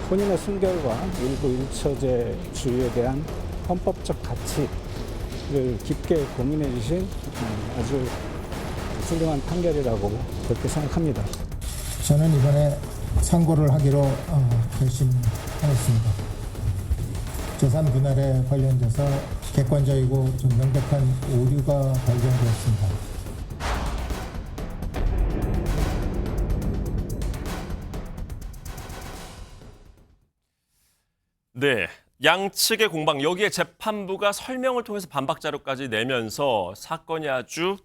본인의 순결과 일부 일처제주의에 대한 헌법적 가치를 깊게 고민해 주신 아주 훌륭한 판결이라고 그렇게 생각합니다. 저는 이번에 상고를 하기로 결심하였습니다. 재산 분할에 관련돼서 객관적이고 좀 명백한 오류가 발견되었습니다. 네, 양측의 공방, 여기에 재판부가 설명을 통해서 반박 자료까지 내면서 사건이 아주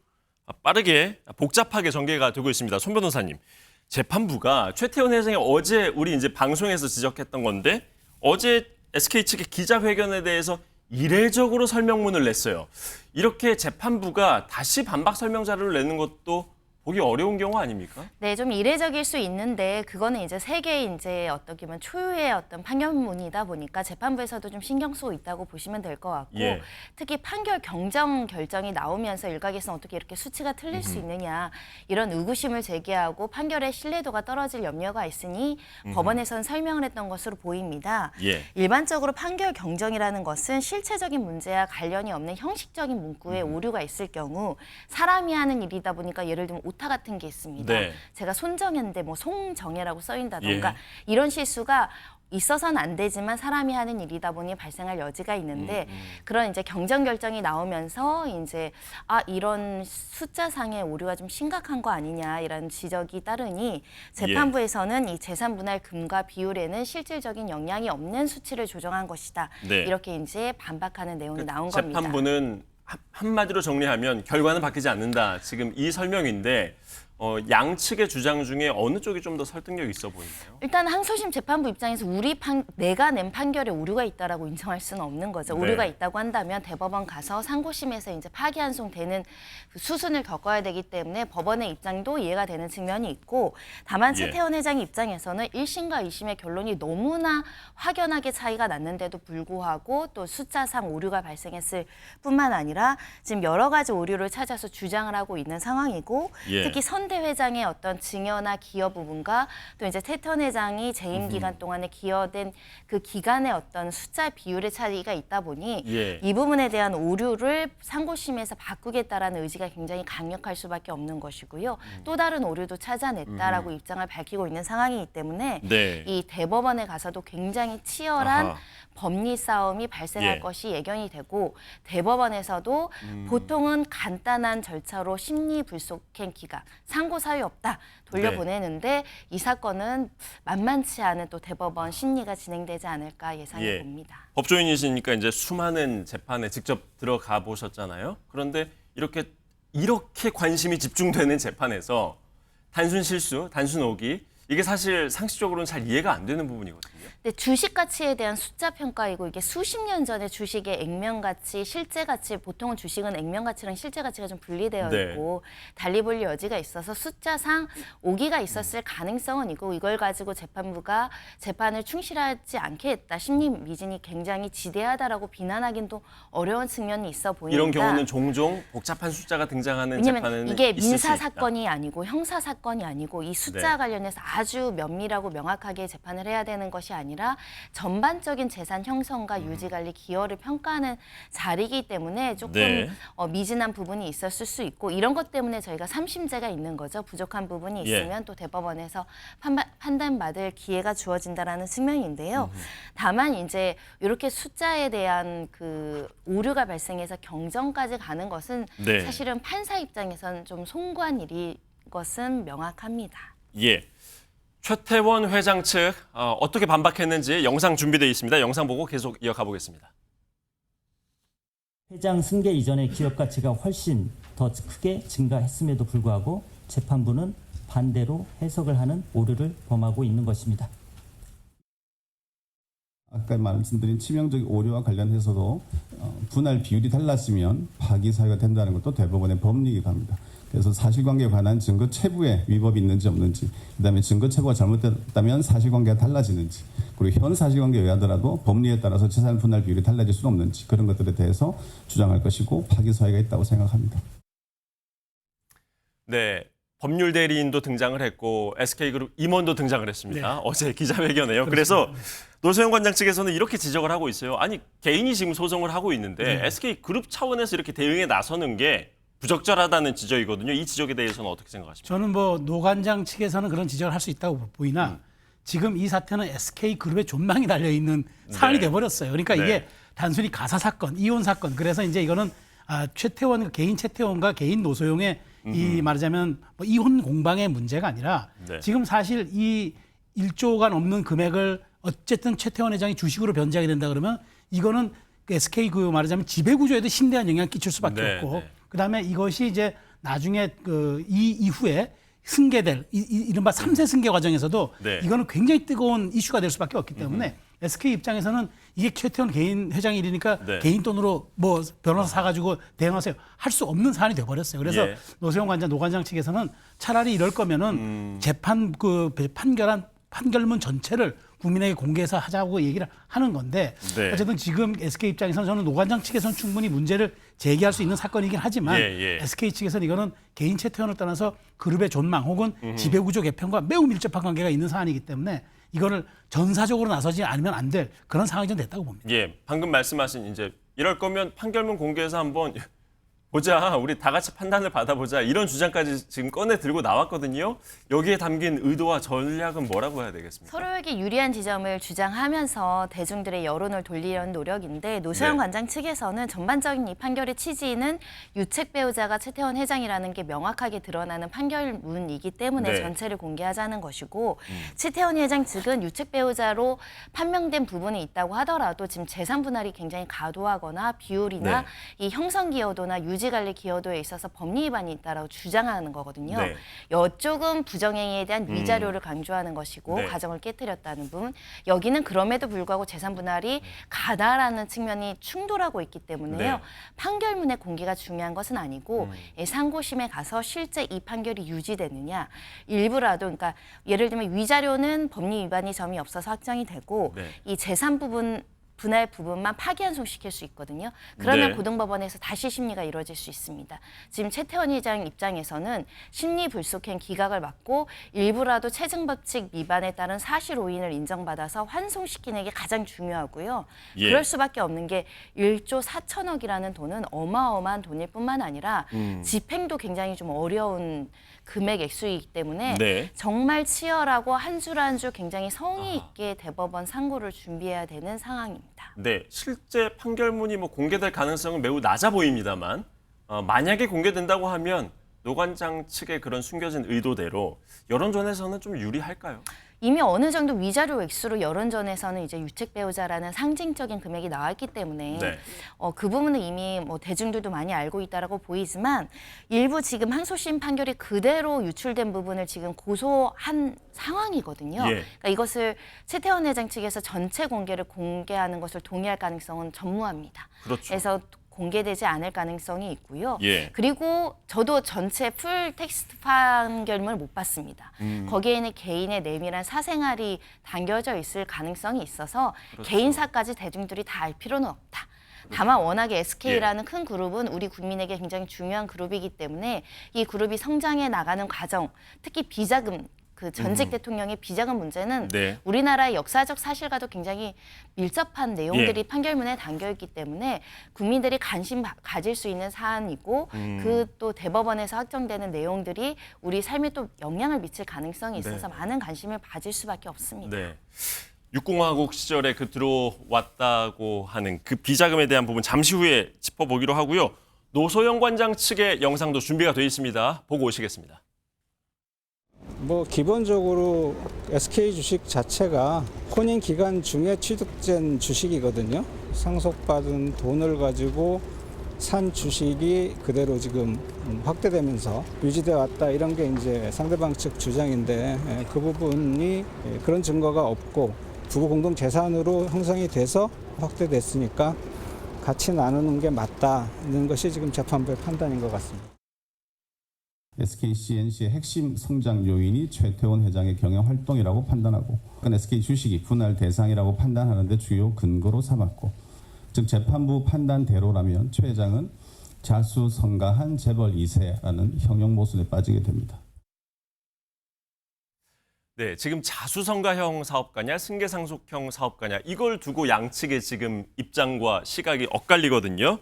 빠르게 복잡하게 전개가 되고 있습니다. 손 변호사님, 재판부가 최태원 회장이 어제 우리 이제 방송에서 지적했던 건데 어제 SK 측의 기자회견에 대해서 이례적으로 설명문을 냈어요. 이렇게 재판부가 다시 반박 설명 자료를 내는 것도 보기 어려운 경우 아닙니까? 네, 좀 이례적일 수 있는데 그거는 이제 세계의 이제 어떻게 보면 초유의 어떤 판결문이다 보니까 재판부에서도 좀 신경 쓰고 있다고 보시면 될 것 같고 예. 특히 판결 경정 결정이 나오면서 일각에서는 어떻게 이렇게 수치가 틀릴 수 있느냐 이런 의구심을 제기하고 판결의 신뢰도가 떨어질 염려가 있으니 법원에서는 설명을 했던 것으로 보입니다. 예. 일반적으로 판결 경정이라는 것은 실체적인 문제와 관련이 없는 형식적인 문구에 오류가 있을 경우 사람이 하는 일이다 보니까 예를 들면 오타 같은 게 있습니다. 네. 제가 손정혜인데 뭐 송정혜라고 써있다던가 예. 이런 실수가 있어서는 안 되지만 사람이 하는 일이다 보니 발생할 여지가 있는데 그런 이제 경정 결정이 나오면서 이제 이런 숫자상의 오류가 좀 심각한 거 아니냐 이런 지적이 따르니 재판부에서는 이 재산 분할 금과 비율에는 실질적인 영향이 없는 수치를 조정한 것이다. 네. 이렇게 이제 반박하는 내용이 나온 겁니다. 재판부는 한마디로 정리하면 결과는 바뀌지 않는다. 지금 이 설명인데 양측의 주장 중에 어느 쪽이 좀 더 설득력 있어 보이나요? 일단 항소심 재판부 입장에서 내가 낸 판결에 오류가 있다라고 인정할 수는 없는 거죠. 네. 오류가 있다고 한다면 대법원 가서 상고심에서 이제 파기환송되는 그 수순을 겪어야 되기 때문에 법원의 입장도 이해가 되는 측면이 있고 다만 최태원 회장의 입장에서는 1심과 2심의 결론이 너무나 확연하게 차이가 났는데도 불구하고 또 숫자상 오류가 발생했을 뿐만 아니라 지금 여러 가지 오류를 찾아서 주장을 하고 있는 상황이고 예. 특히 선대 회장의 어떤 증여나 기여 부분과 또 이제 태천 회장이 재임 기간 동안에 기여된 그 기간의 어떤 숫자 비율의 차이가 있다 보니 예. 이 부분에 대한 오류를 상고심에서 바꾸겠다라는 의지가 굉장히 강력할 수밖에 없는 것이고요. 또 다른 오류도 찾아냈다라고 입장을 밝히고 있는 상황이기 때문에 네. 이 대법원에 가서도 굉장히 치열한 아하. 법리 싸움이 발생할 예. 것이 예견이 되고 대법원에서도 보통은 간단한 절차로 심리 불속행 기각, 상고 사유 없다 돌려보내는데 이 사건은 만만치 않은 또 대법원 심리가 진행되지 않을까 예상해 예. 봅니다. 법조인이시니까 이제 수많은 재판에 직접 들어가 보셨잖아요. 그런데 이렇게 관심이 집중되는 재판에서 단순 실수, 단순 오기 이게 사실 상식적으로는 잘 이해가 안 되는 부분이거든요. 근데 주식 가치에 대한 숫자 평가이고 이게 수십 년 전에 주식의 액면 가치, 실제 가치, 보통은 주식은 액면 가치랑 실제 가치가 좀 분리되어 네. 있고 달리 볼 여지가 있어서 숫자상 오기가 있었을 가능성은 있고 이걸 가지고 재판부가 재판을 충실하지 않게 했다. 심리 미진이 굉장히 지대하다라고 비난하기는 또 어려운 측면이 있어 보인다. 이런 경우는 종종 복잡한 숫자가 등장하는 재판에는 왜냐하면 이게 있을 수 민사 있다. 사건이 아니고 형사 사건이 아니고 이 숫자 네. 관련해서 아주 면밀하고 명확하게 재판을 해야 되는 것이 아니라 전반적인 재산 형성과 유지 관리 기여를 평가하는 자리이기 때문에 조금 네. 미진한 부분이 있었을 수 있고 이런 것 때문에 저희가 3심제가 있는 거죠. 부족한 부분이 예. 있으면 또 대법원에서 판단받을 기회가 주어진다라는 측면인데요. 다만 이제 이렇게 숫자에 대한 그 오류가 발생해서 경정까지 가는 것은 네. 사실은 판사 입장에서는 좀 송구한 일인 것은 명확합니다. 예. 최태원 회장 측 어떻게 반박했는지 영상 준비되어 있습니다. 영상 보고 계속 이어가 보겠습니다. 회장 승계 이전의 기업 가치가 훨씬 더 크게 증가했음에도 불구하고 재판부는 반대로 해석을 하는 오류를 범하고 있는 것입니다. 아까 말씀드린 치명적 오류와 관련해서도 분할 비율이 달랐으면 파기 사유가 된다는 것도 대법원의 법리이기도 합니다. 그래서 사실관계에 관한 증거 체부에 위법이 있는지 없는지, 그다음에 증거 체부가 잘못됐다면 사실관계가 달라지는지, 그리고 현 사실관계에 의하더라도 법리에 따라서 재산 분할 비율이 달라질 수는 없는지 그런 것들에 대해서 주장할 것이고 파기 사유가 있다고 생각합니다. 네. 법률 대리인도 등장을 했고 SK그룹 임원도 등장을 했습니다. 네. 어제 기자회견에요. 그래서 노소영 관장 측에서는 이렇게 지적을 하고 있어요. 아니 개인이 지금 소송을 하고 있는데 SK그룹 차원에서 이렇게 대응에 나서는 게 부적절하다는 지적이거든요. 이 지적에 대해서는 어떻게 생각하십니까? 저는 뭐 노관장 측에서는 그런 지적을 할 수 있다고 보이나 지금 이 사태는 SK그룹의 존망이 달려있는 사안이 돼버렸어요. 그러니까 네. 이게 단순히 가사 사건, 이혼 사건. 그래서 이제 이거는 최태원, 개인 최태원과 개인 노소영의 이 말하자면 뭐 이혼 공방의 문제가 아니라 네. 지금 사실 이 1조가 넘는 금액을 어쨌든 최태원 회장이 주식으로 변제하게 된다 그러면 이거는 그 SK 그 말하자면 지배구조에도 심대한 영향을 끼칠 수밖에 네, 없고 네. 그다음에 이것이 이제 나중에 이 이후에 승계될 이른바 3세 승계 과정에서도 네. 이거는 굉장히 뜨거운 이슈가 될 수밖에 없기 때문에 SK 입장에서는 이게 최태원 개인 회장 일이니까 네. 개인 돈으로 뭐 변호사 사가지고 대응하세요 할 수 없는 사안이 돼버렸어요. 그래서 예. 노세영 관장, 노관장 측에서는 차라리 이럴 거면은 재판 판결문 전체를 국민에게 공개해서 하자고 얘기를 하는 건데 네. 어쨌든 지금 SK 입장에서는 저는 노관장 측에서는 충분히 문제를 제기할 수 있는 사건이긴 하지만 예. SK 측에서는 이거는 개인 채태원을 떠나서 그룹의 존망 혹은 지배구조 개편과 매우 밀접한 관계가 있는 사안이기 때문에 이거를 전사적으로 나서지 않으면 안 될 그런 상황이 좀 됐다고 봅니다. 예, 방금 말씀하신 이제 이럴 거면 판결문 공개해서 한번 보자, 우리 다 같이 판단을 받아보자 이런 주장까지 지금 꺼내 들고 나왔거든요. 여기에 담긴 의도와 전략은 뭐라고 해야 되겠습니까? 서로에게 유리한 지점을 주장하면서 대중들의 여론을 돌리려는 노력인데 노소영 네. 관장 측에서는 전반적인 이 판결의 취지는 유책 배우자가 최태원 회장이라는 게 명확하게 드러나는 판결문이기 때문에 네. 전체를 공개하자는 것이고 최태원 회장 측은 유책 배우자로 판명된 부분이 있다고 하더라도 지금 재산 분할이 굉장히 과도하거나 비율이나 네. 이 형성 기여도나 유지 관리 기여도에 있어서 법리 위반이 있다라고 주장하는 거거든요. 네. 이쪽은 부정행위에 대한 위자료를 강조하는 것이고 네. 가정을 깨뜨렸다는 부분. 여기는 그럼에도 불구하고 재산 분할이 가다라는 측면이 충돌하고 있기 때문에요. 네. 판결문의 공개가 중요한 것은 아니고 상고심에 가서 실제 이 판결이 유지되느냐. 일부라도 그러니까 예를 들면 위자료는 법리 위반이 점이 없어서 확정이 되고 네. 이 재산 분할 부분만 파기환송시킬 수 있거든요. 그러면 네. 고등법원에서 다시 심리가 이루어질 수 있습니다. 지금 최태원 회장 입장에서는 심리 불속행 기각을 받고 일부라도 체증법칙 위반에 따른 사실 오인을 인정받아서 환송시키는 게 가장 중요하고요. 예. 그럴 수밖에 없는 게 1조 4천억이라는 돈은 어마어마한 돈일 뿐만 아니라 집행도 굉장히 좀 어려운 금액 액수이기 때문에 네. 정말 치열하고 한 줄 한 줄 굉장히 성의 있게 대법원 상고를 준비해야 되는 상황입니다. 네, 실제 판결문이 뭐 공개될 가능성은 매우 낮아 보입니다만 만약에 공개된다고 하면 노관장 측의 그런 숨겨진 의도대로 여론전에서는 좀 유리할까요? 이미 어느 정도 위자료 액수로 여론전에서는 이제 유책 배우자라는 상징적인 금액이 나왔기 때문에 네. 그 부분은 이미 뭐 대중들도 많이 알고 있다라고 보이지만 일부 지금 항소심 판결이 그대로 유출된 부분을 지금 고소한 상황이거든요. 예. 그러니까 이것을 최태원 회장 측에서 전체 공개를 공개하는 것을 동의할 가능성은 전무합니다. 그렇죠. 그래서 공개되지 않을 가능성이 있고요. 예. 그리고 저도 전체 풀 텍스트 판결문을 못 봤습니다. 거기에는 개인의 내밀한 사생활이 담겨져 있을 가능성이 있어서 그렇죠. 개인사까지 대중들이 다 알 필요는 없다. 다만 워낙에 SK라는 큰 그룹은 우리 국민에게 굉장히 중요한 그룹이기 때문에 이 그룹이 성장해 나가는 과정, 특히 비자금, 그 전직 대통령의 비자금 문제는 네. 우리나라의 역사적 사실과도 굉장히 밀접한 내용들이 판결문에 담겨 있기 때문에 국민들이 관심 가질 수 있는 사안이고 그 또 대법원에서 확정되는 내용들이 우리 삶에 또 영향을 미칠 가능성이 있어서 많은 관심을 가질 수밖에 없습니다. 네. 육공화국 시절에 그 들어왔다고 하는 그 비자금에 대한 부분 잠시 후에 짚어보기로 하고요. 노소영 관장 측의 영상도 준비가 되어 있습니다. 보고 오시겠습니다. 뭐 기본적으로 SK 주식 자체가 혼인 기간 중에 취득된 주식이거든요. 상속받은 돈을 가지고 산 주식이 그대로 지금 확대되면서 유지돼 왔다 이런 게 이제 상대방 측 주장인데 그 부분이 그런 증거가 없고 부부 공동 재산으로 형성이 돼서 확대됐으니까 같이 나누는 게 맞다는 것이 지금 재판부의 판단인 것 같습니다. SK CNC의 핵심 성장 요인이 최태원 회장의 경영 활동이라고 판단하고 SK 주식이 분할 대상이라고 판단하는데 주요 근거로 삼았고 즉 재판부 판단대로라면 최 회장은 자수성가한 재벌 2세라는 형용 모순에 빠지게 됩니다. 네, 지금 자수성가형 사업가냐 승계상속형 사업가냐 이걸 두고 양측의 지금 입장과 시각이 엇갈리거든요.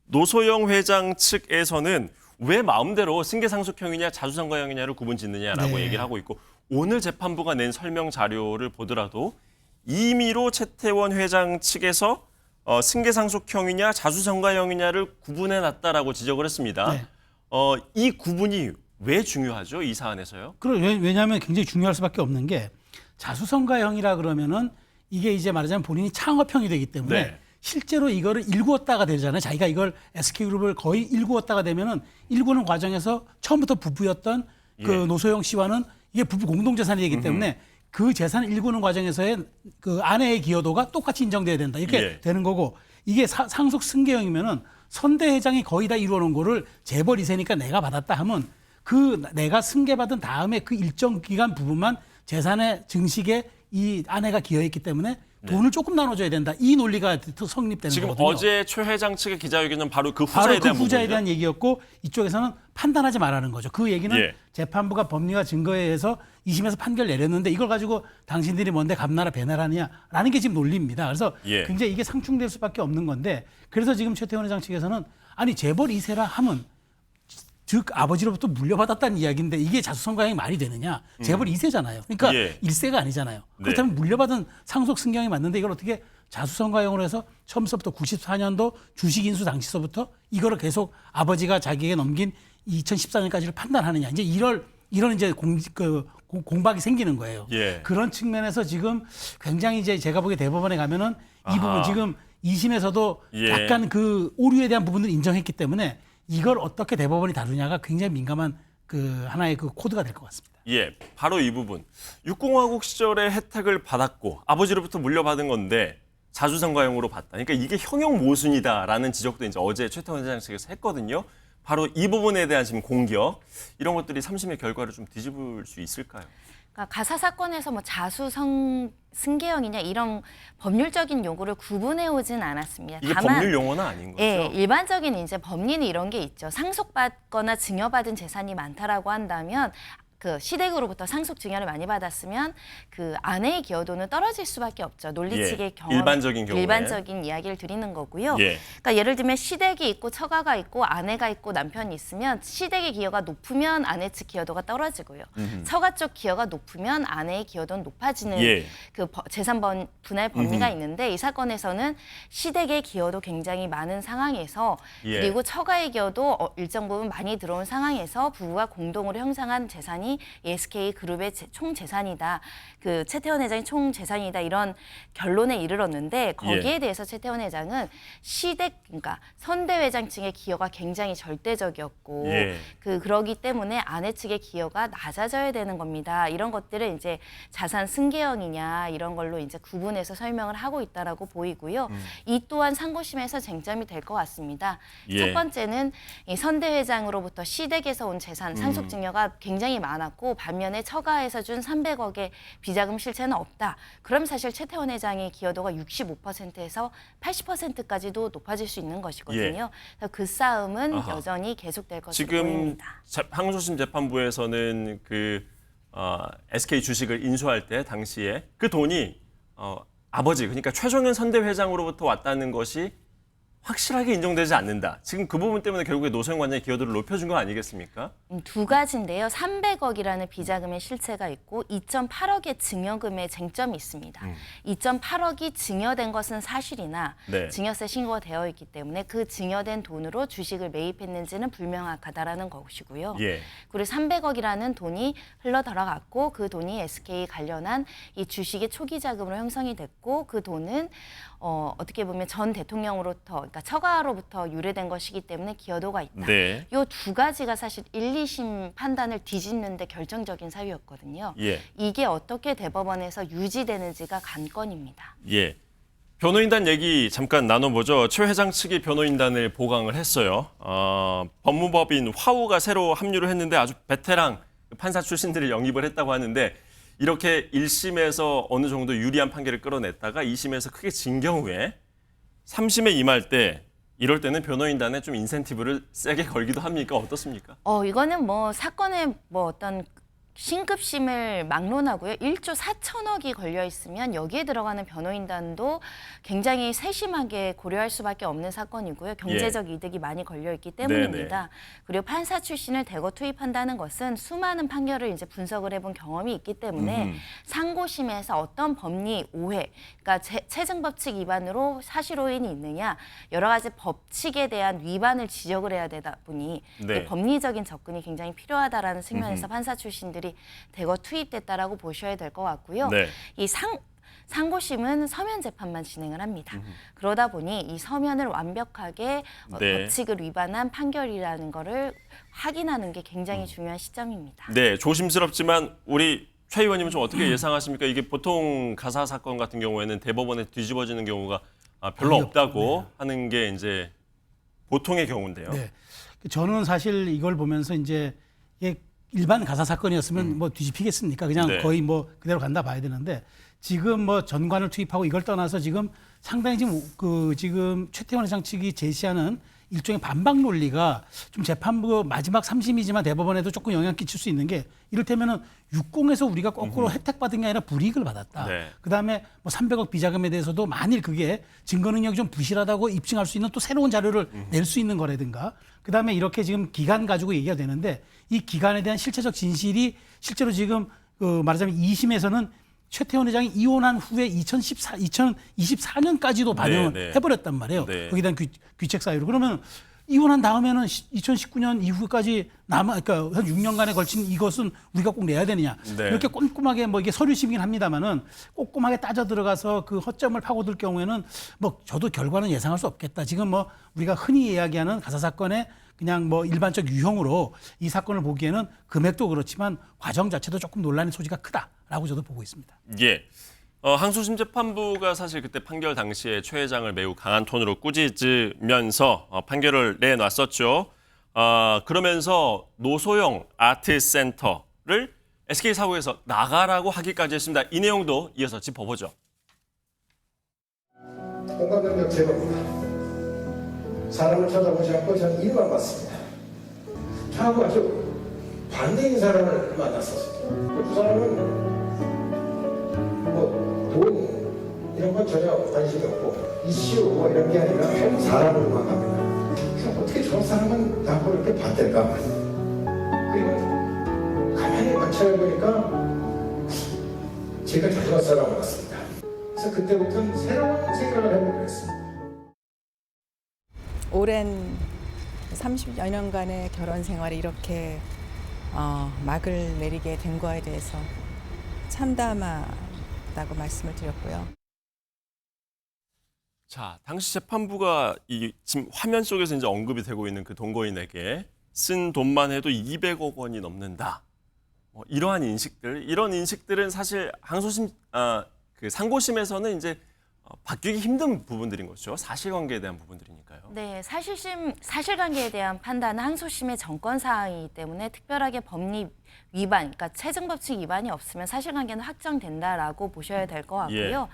노소영 회장 측에서는 왜 마음대로 승계상속형이냐 자수성가형이냐를 구분짓느냐라고 네. 얘기를 하고 있고 오늘 재판부가 낸 설명 자료를 보더라도 임의로 최태원 회장 측에서 승계상속형이냐 자수성가형이냐를 구분해놨다라고 지적을 했습니다. 네. 이 구분이 왜 중요하죠? 이 사안에서요? 왜냐하면 굉장히 중요할 수밖에 없는 게 자수성가형이라 그러면은 이게 이제 말하자면 본인이 창업형이 되기 때문에 네. 실제로 이거를 일구었다가 되잖아요. 자기가 이걸 SK그룹을 거의 일구었다가 되면은 일구는 과정에서 처음부터 부부였던 그 예. 노소영 씨와는 이게 부부 공동재산이 되기 때문에 그 재산을 일구는 과정에서의 그 아내의 기여도가 똑같이 인정돼야 된다. 이렇게 예. 되는 거고 이게 상속 승계형이면은 선대 회장이 거의 다 이루어놓은 거를 재벌 2세니까 내가 받았다 하면 그 내가 승계받은 다음에 그 일정 기간 부분만 재산의 증식에 이 아내가 기여했기 때문에 돈을 조금 나눠줘야 된다. 이 논리가 성립되는 지금 거거든요. 어제 최 회장 측의 기자회견은 바로 그 바로 후자에 그 대한 후자에 부분이죠? 대한 얘기였고 이쪽에서는 판단하지 말라는 거죠. 그 얘기는 예. 재판부가 법리와 증거에 의해서 2심에서 판결 내렸는데 이걸 가지고 당신들이 뭔데 감나라 배나라냐라는 게 지금 논리입니다. 그래서 예. 굉장히 이게 상충될 수밖에 없는 건데 그래서 지금 최태원 회장 측에서는 아니 재벌 2세라 하면 즉 아버지로부터 물려받았다는 이야기인데 이게 자수성가형이 말이 되느냐. 재벌 2세잖아요. 그러니까 예. 1세가 아니잖아요. 네. 그렇다면 물려받은 상속 승경이 맞는데 이걸 어떻게 자수성가형으로 해서 처음서부터 94년도 주식 인수 당시서부터 이거를 계속 아버지가 자기에게 넘긴 2014년까지를 판단하느냐. 이제 이런 이제 공박이 생기는 거예요. 예. 그런 측면에서 지금 굉장히 이제 제가 보기에 대법원에 가면은 이 아하. 부분 지금 2심에서도 예. 약간 그 오류에 대한 부분을 인정했기 때문에 이걸 어떻게 대법원이 다루냐가 굉장히 민감한 그 하나의 그 코드가 될 것 같습니다. 예, 바로 이 부분. 육공화국 시절에 혜택을 받았고 아버지로부터 물려받은 건데 자수성가형으로 받다. 그러니까 이게 형용 모순이다라는 지적도 이제 어제 최태원 회장 측에서 했거든요. 바로 이 부분에 대한 지금 공격 이런 것들이 3심의 결과를 좀 뒤집을 수 있을까요? 그러니까 가사 사건에서 뭐 승계형이냐 이런 법률적인 요구를 구분해 오진 않았습니다. 이게 다만 법률 용어는 아닌 거죠? 예, 일반적인 이제 법리는 이런 게 있죠. 상속받거나 증여받은 재산이 많다라고 한다면 그 시댁으로부터 상속 증여를 많이 받았으면 그 아내의 기여도는 떨어질 수밖에 없죠. 논리칙의 예, 경험, 일반적인 경우에. 일반적인 이야기를 드리는 거고요. 예. 그러니까 예를 들면 시댁이 있고 처가가 있고 아내가 있고 남편이 있으면 시댁의 기여가 높으면 아내 측 기여도가 떨어지고요. 처가 쪽 기여가 높으면 아내의 기여도는 높아지는 예. 그 재산 분할 법리가 있는데 이 사건에서는 시댁의 기여도 굉장히 많은 상황에서 예. 그리고 처가의 기여도 일정 부분 많이 들어온 상황에서 부부가 공동으로 형성한 재산이 SK 그룹의 총 재산이다. 그 최태원 회장의 총 재산이다. 이런 결론에 이르렀는데 거기에 대해서 최태원 회장은 시댁 그러니까 선대 회장 측의 기여가 굉장히 절대적이었고 예. 그러기 때문에 아내 측의 기여가 낮아져야 되는 겁니다. 이런 것들을 이제 자산 승계형이냐 이런 걸로 이제 구분해서 설명을 하고 있다라고 보이고요. 이 또한 상고심에서 쟁점이 될 것 같습니다. 예. 첫 번째는 이 선대 회장으로부터 시댁에서 온 재산 상속 증여가 굉장히 많았고 반면에 처가에서 준 300억의 비자금 실체는 없다. 그럼 사실 최태원 회장의 기여도가 65%에서 80%까지도 높아질 수 있는 것이거든요. 그래서 그 싸움은 아하. 여전히 계속될 것으로 지금 보입니다. 항소심 재판부에서는 SK 주식을 인수할 때 당시에 그 돈이 아버지 그러니까 최종현 선대 회장으로부터 왔다는 것이 확실하게 인정되지 않는다. 지금 그 부분 때문에 결국에 노소영 관장의 기여도를 높여준 거 아니겠습니까? 두 가지인데요. 300억이라는 비자금의 실체가 있고 2.8억의 증여금의 쟁점이 있습니다. 2.8억이 증여된 것은 사실이나 네. 증여세 신고가 되어 있기 때문에 그 증여된 돈으로 주식을 매입했는지는 불명확하다라는 것이고요. 예. 그리고 300억이라는 돈이 흘러 들어갔고 그 돈이 SK 관련한 이 주식의 초기 자금으로 형성이 됐고 그 돈은 어떻게 보면 전 대통령으로부터 그러니까 처가로부터 유래된 것이기 때문에 기여도가 있다. 네. 이 두 가지가 사실 1, 2심 판단을 뒤집는데 결정적인 사유였거든요. 예. 이게 어떻게 대법원에서 유지되는지가 관건입니다. 예. 변호인단 얘기 잠깐 나눠보죠. 최 회장 측이 변호인단을 보강을 했어요. 법무법인 화우가 새로 합류를 했는데 아주 베테랑 판사 출신들을 영입을 했다고 하는데 이렇게 1심에서 어느 정도 유리한 판결을 끌어냈다가 2심에서 크게 진 경우에 3심에 임할 때 이럴 때는 변호인단에 좀 인센티브를 세게 걸기도 합니까? 어떻습니까? 이거는 뭐 사건의 뭐 어떤 신급심을 막론하고요. 1조 4천억이 걸려 있으면 여기에 들어가는 변호인단도 굉장히 세심하게 고려할 수밖에 없는 사건이고요. 경제적 이득이 많이 걸려 있기 때문입니다. 그리고 판사 출신을 대거 투입한다는 것은 수많은 판결을 이제 분석을 해본 경험이 있기 때문에 상고심에서 어떤 법리 오해, 그러니까 체증법칙 위반으로 사실오인이 있느냐, 여러 가지 법칙에 대한 위반을 지적을 해야 되다 보니 네. 법리적인 접근이 굉장히 필요하다라는 측면에서 판사 출신들이 대거 투입됐다라고 보셔야 될 것 같고요. 네. 이 상고심은 서면 재판만 진행을 합니다. 그러다 보니 이 서면을 완벽하게 네. 법칙을 위반한 판결이라는 거를 확인하는 게 굉장히 중요한 시점입니다. 네, 조심스럽지만 우리 최 의원님은 좀 어떻게 예상하십니까? 이게 보통 가사 사건 같은 경우에는 대법원에 뒤집어지는 경우가 별로 없다고 하는 게 이제 보통의 경우인데요. 네. 저는 사실 이걸 보면서 이제 이게 일반 가사 사건이었으면 뭐 뒤집히겠습니까? 그냥 네. 거의 뭐 그대로 간다 봐야 되는데 지금 뭐 전관을 투입하고 이걸 떠나서 지금 상당히 지금 최태원 회장 측이 제시하는 일종의 반박 논리가 좀 재판부 마지막 3심이지만 대법원에도 조금 영향 끼칠 수 있는 게 이를테면은 60에서 우리가 거꾸로 혜택받은 게 아니라 불이익을 받았다. 네. 그다음에 뭐 300억 비자금에 대해서도 만일 그게 증거 능력이 좀 부실하다고 입증할 수 있는 또 새로운 자료를 낼 수 있는 거라든가 그다음에 이렇게 지금 기간 가지고 얘기가 되는데 이 기간에 대한 실체적 진실이 실제로 지금 말하자면 2심에서는 최태원 회장이 이혼한 후에 2024년까지도 반영을 네, 네. 해버렸단 말이에요. 네. 거기에 대한 귀책 사유로. 그러면 이혼한 다음에는 2019년 이후까지 그러니까 한 6년간에 걸친 이것은 우리가 꼭 내야 되느냐. 네. 이렇게 꼼꼼하게 뭐 이게 서류심이긴 합니다만은 꼼꼼하게 따져 들어가서 그 허점을 파고들 경우에는 뭐 저도 결과는 예상할 수 없겠다. 지금 뭐 우리가 흔히 이야기하는 가사 사건의 그냥 뭐 일반적 유형으로 이 사건을 보기에는 금액도 그렇지만 과정 자체도 조금 논란의 소지가 크다라고 저도 보고 있습니다. 예. 항소심 재판부가 사실 그때 판결 당시에 최 회장을 매우 강한 톤으로 꾸짖으면서 판결을 내놨었죠. 그러면서 노소영 아트센터를 SK사고에서 나가라고 하기까지 했습니다. 이 내용도 이어서 짚어보죠. 공감 능력 제로입니다. 사람을 찾아보지 않고 저는 일만 봤습니다. 저하고 아주 반대인 사람을 만났었습니다. 그 사람은 뭐 돈 이런 건 전혀 관심이 없고 이슈 뭐 이런 게 아니라 사람으로만 갑니다. 그래서 어떻게 저런 사람은 나하고 이렇게 반대일까? 그리고 가만히 관찰해보니까 제가 자주한 사람 같습니다. 그래서 그때부터는 새로운 생각을 해보기로 했습니다. 오랜 30여 년간의 결혼 생활이 이렇게 막을 내리게 된 거에 대해서 참담하다고 말씀을 드렸고요. 자, 당시 재판부가 이 지금 화면 속에서 이제 언급이 되고 있는 그 동거인에게 쓴 돈만 해도 200억 원이 넘는다. 이러한 인식들, 이런 인식들은 사실 항소심, 그 상고심에서는 이제 바뀌기 힘든 부분들인 거죠. 사실관계에 대한 부분들이니까요. 네, 사실관계에 대한 판단은 항소심의 정권 사항이기 때문에 특별하게 법리 위반, 그러니까 체증법칙 위반이 없으면 사실관계는 확정된다라고 보셔야 될 것 같고요.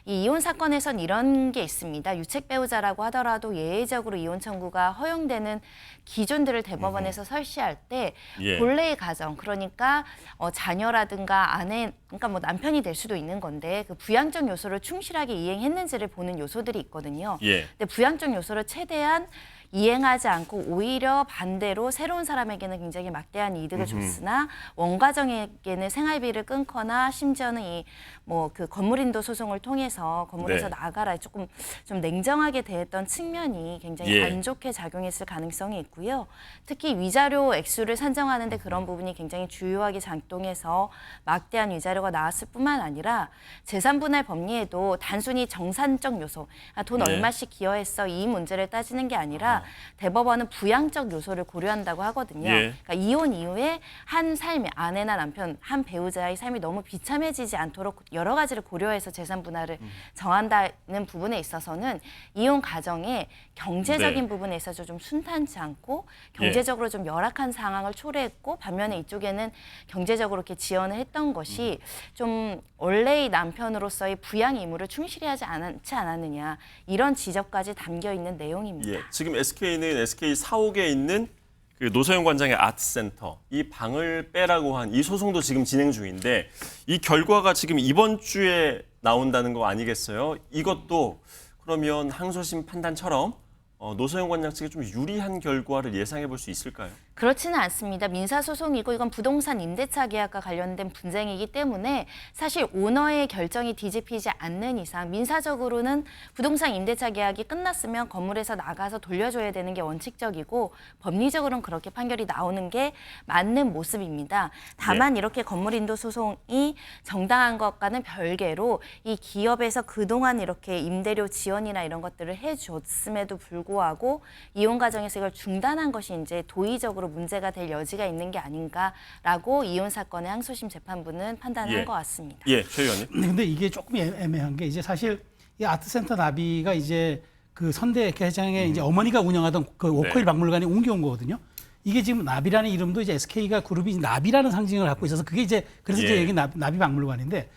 이 이혼 사건에선 이런 게 있습니다. 유책 배우자라고 하더라도 예외적으로 이혼 청구가 허용되는 기준들을 대법원에서 설시할 때 본래의 가정, 그러니까 자녀라든가 아내, 그러니까 뭐 남편이 될 수도 있는 건데 그 부양적 요소를 충실하게 이행했는지를 보는 요소들이 있거든요. 근데 부양적 요소를 최대한 이행하지 않고 오히려 반대로 새로운 사람에게는 굉장히 막대한 이득을 줬으나 원가정에게는 생활비를 끊거나 심지어는 이 뭐 그 건물인도 소송을 통해서 건물에서 나가라 조금 좀 냉정하게 대했던 측면이 굉장히 안 좋게 작용했을 가능성이 있고요. 특히 위자료 액수를 산정하는데 그런 부분이 굉장히 주요하게 작동해서 막대한 위자료가 나왔을 뿐만 아니라 재산 분할 법리에도 단순히 정산적 요소, 돈 얼마씩 기여했어 이 문제를 따지는 게 아니라 대법원은 부양적 요소를 고려한다고 하거든요. 그러니까 이혼 이후에 한 삶이 아내나 남편, 한 배우자의 삶이 너무 비참해지지 않도록 여러 가지를 고려해서 재산 분할을 정한다는 부분에 있어서는 이혼 가정의 경제적인 부분에 있어서 좀 순탄치 않고 경제적으로 좀 열악한 상황을 초래했고 반면에 이쪽에는 경제적으로 이렇게 지원을 했던 것이 좀 원래의 남편으로서의 부양 의무를 충실히 하지 않지 않았느냐 이런 지적까지 담겨 있는 내용입니다. 지금 SK는 SK 사옥에 있는 그 노소영 관장의 아트센터 이 방을 빼라고 한 이 소송도 지금 진행 중인데 이 결과가 지금 이번 주에 나온다는 거 아니겠어요? 이것도 그러면 항소심 판단처럼 노소영 관장 측에 좀 유리한 결과를 예상해 볼 수 있을까요? 그렇지는 않습니다. 민사소송이고 이건 부동산 임대차 계약과 관련된 분쟁이기 때문에 사실 오너의 결정이 뒤집히지 않는 이상 민사적으로는 부동산 임대차 계약이 끝났으면 건물에서 나가서 돌려줘야 되는 게 원칙적이고 법리적으로는 그렇게 판결이 나오는 게 맞는 모습입니다. 다만 이렇게 건물인도 소송이 정당한 것과는 별개로 이 기업에서 그동안 이렇게 임대료 지원이나 이런 것들을 해줬음에도 불구하고 이혼 과정에서 이걸 중단한 것이 이제 도의적으로 문제가 될 여지가 있는 게 아닌가라고 이혼 사건의 항소심 재판부는 판단한 것 같습니다. 예, 최 의원님. 근데 이게 조금 애매한 게 이제 사실 이 아트센터 나비가 이제 그 선대 회장의 이제 어머니가 운영하던 그 워커힐 박물관에 옮겨온 거거든요. 이게 지금 나비라는 이름도 이제 SK가 그룹이 나비라는 상징을 갖고 있어서 그게 이제 그래서 이제 여기 나비 박물관인데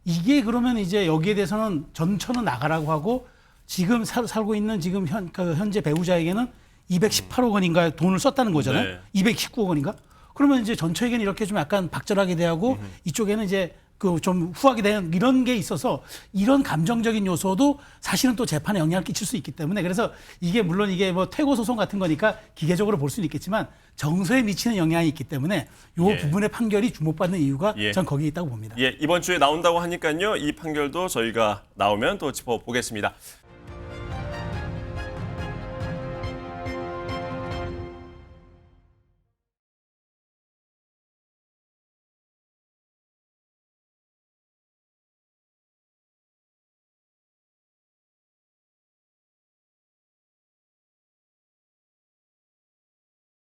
이게 그러면 이제 여기에 대해서는 전처는 나가라고 하고 지금 살고 있는 지금 현재 배우자에게는 218억 원인가 돈을 썼다는 거잖아요. 219억 원인가? 그러면 이제 전처에게는 이렇게 좀 약간 박절하게 대하고 이쪽에는 이제 그 좀 후하게 되는 이런 게 있어서 이런 감정적인 요소도 사실은 또 재판에 영향을 끼칠 수 있기 때문에 그래서 이게 물론 이게 뭐 퇴고 소송 같은 거니까 기계적으로 볼 수는 있겠지만 정서에 미치는 영향이 있기 때문에 요 부분의 판결이 주목받는 이유가 전 거기에 있다고 봅니다. 이번 주에 나온다고 하니까요. 이 판결도 저희가 나오면 또 짚어보겠습니다.